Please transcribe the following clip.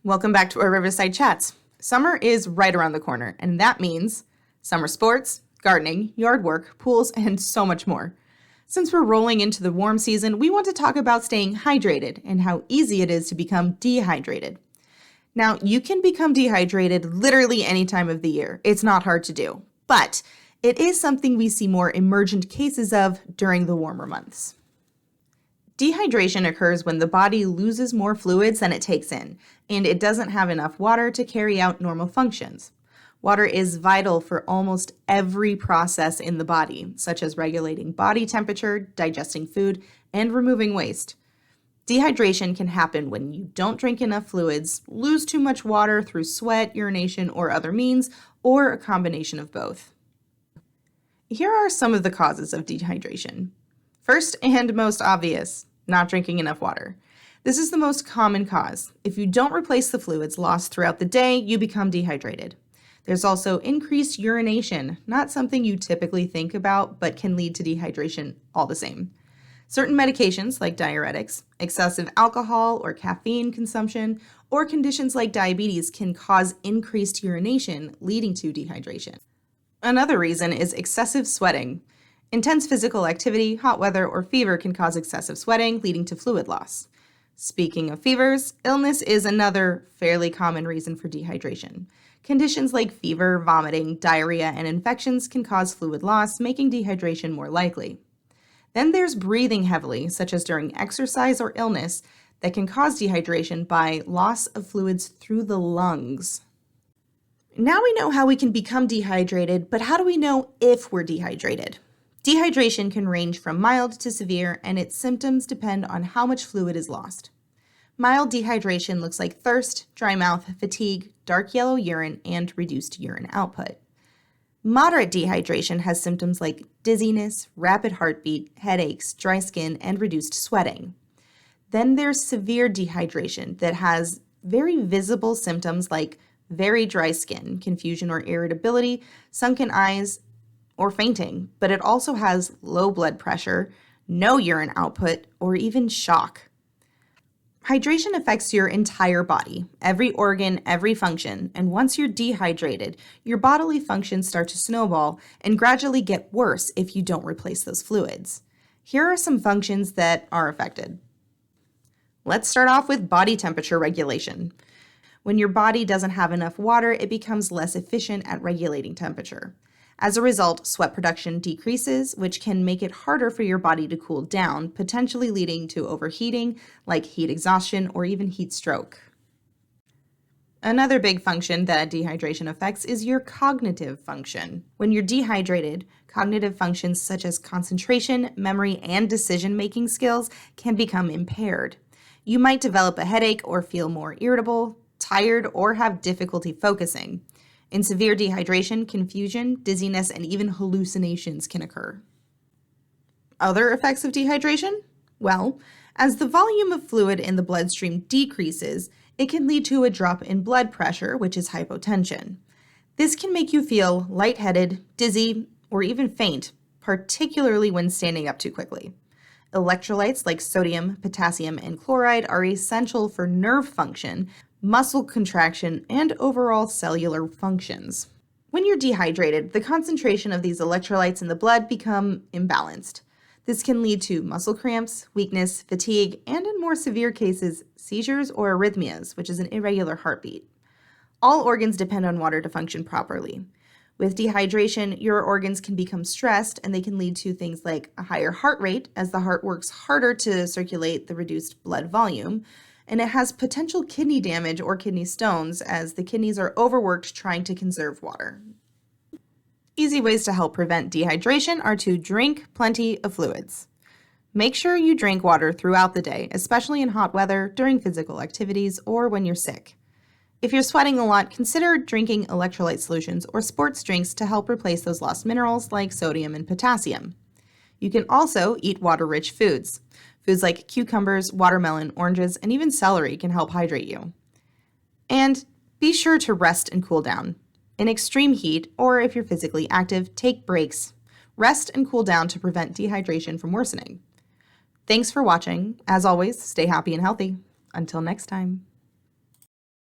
Welcome back to our Riverside Chats. Summer is right around the corner, and that means summer sports, gardening, yard work, pools, and so much more. Since we're rolling into the warm season, we want to talk about staying hydrated and how easy it is to become dehydrated. Now, you can become dehydrated literally any time of the year. It's not hard to do, but it is something we see more emergent cases of during the warmer months. Dehydration occurs when the body loses more fluids than it takes in, and it doesn't have enough water to carry out normal functions. Water is vital for almost every process in the body, such as regulating body temperature, digesting food, and removing waste. Dehydration can happen when you don't drink enough fluids, lose too much water through sweat, urination, or other means, or a combination of both. Here are some of the causes of dehydration. First and most obvious, not drinking enough water. This is the most common cause. If you don't replace the fluids lost throughout the day, you become dehydrated. There's also increased urination, not something you typically think about, but can lead to dehydration all the same. Certain medications like diuretics, excessive alcohol or caffeine consumption, or conditions like diabetes can cause increased urination, leading to dehydration. Another reason is excessive sweating. Intense physical activity, hot weather, or fever can cause excessive sweating, leading to fluid loss. Speaking of fevers, illness is another fairly common reason for dehydration. Conditions like fever, vomiting, diarrhea, and infections can cause fluid loss, making dehydration more likely. Then there's breathing heavily, such as during exercise or illness, that can cause dehydration by loss of fluids through the lungs. Now we know how we can become dehydrated, but how do we know if we're dehydrated? Dehydration can range from mild to severe, and its symptoms depend on how much fluid is lost. Mild dehydration looks like thirst, dry mouth, fatigue, dark yellow urine, and reduced urine output. Moderate dehydration has symptoms like dizziness, rapid heartbeat, headaches, dry skin, and reduced sweating. Then there's severe dehydration that has very visible symptoms like very dry skin, confusion or irritability, sunken eyes, or fainting, but it also has low blood pressure, no urine output, or even shock. Hydration affects your entire body, every organ, every function, and once you're dehydrated, your bodily functions start to snowball and gradually get worse if you don't replace those fluids. Here are some functions that are affected. Let's start off with body temperature regulation. When your body doesn't have enough water, it becomes less efficient at regulating temperature. As a result, sweat production decreases, which can make it harder for your body to cool down, potentially leading to overheating, like heat exhaustion or even heat stroke. Another big function that dehydration affects is your cognitive function. When you're dehydrated, cognitive functions such as concentration, memory, and decision-making skills can become impaired. You might develop a headache or feel more irritable, tired, or have difficulty focusing. In severe dehydration, confusion, dizziness, and even hallucinations can occur. Other effects of dehydration? Well, as the volume of fluid in the bloodstream decreases, it can lead to a drop in blood pressure, which is hypotension. This can make you feel lightheaded, dizzy, or even faint, particularly when standing up too quickly. Electrolytes like sodium, potassium, and chloride are essential for nerve function, muscle contraction, and overall cellular functions. When you're dehydrated, the concentration of these electrolytes in the blood become imbalanced. This can lead to muscle cramps, weakness, fatigue, and in more severe cases, seizures or arrhythmias, which is an irregular heartbeat. All organs depend on water to function properly. With dehydration, your organs can become stressed, and they can lead to things like a higher heart rate as the heart works harder to circulate the reduced blood volume, and it has potential kidney damage or kidney stones as the kidneys are overworked trying to conserve water. Easy ways to help prevent dehydration are to drink plenty of fluids. Make sure you drink water throughout the day, especially in hot weather, during physical activities, or when you're sick. If you're sweating a lot, consider drinking electrolyte solutions or sports drinks to help replace those lost minerals like sodium and potassium. You can also eat water-rich foods. Foods like cucumbers, watermelon, oranges, and even celery can help hydrate you. And be sure to rest and cool down. In extreme heat, or if you're physically active, take breaks. Rest and cool down to prevent dehydration from worsening. Thanks for watching. As always, stay happy and healthy. Until next time.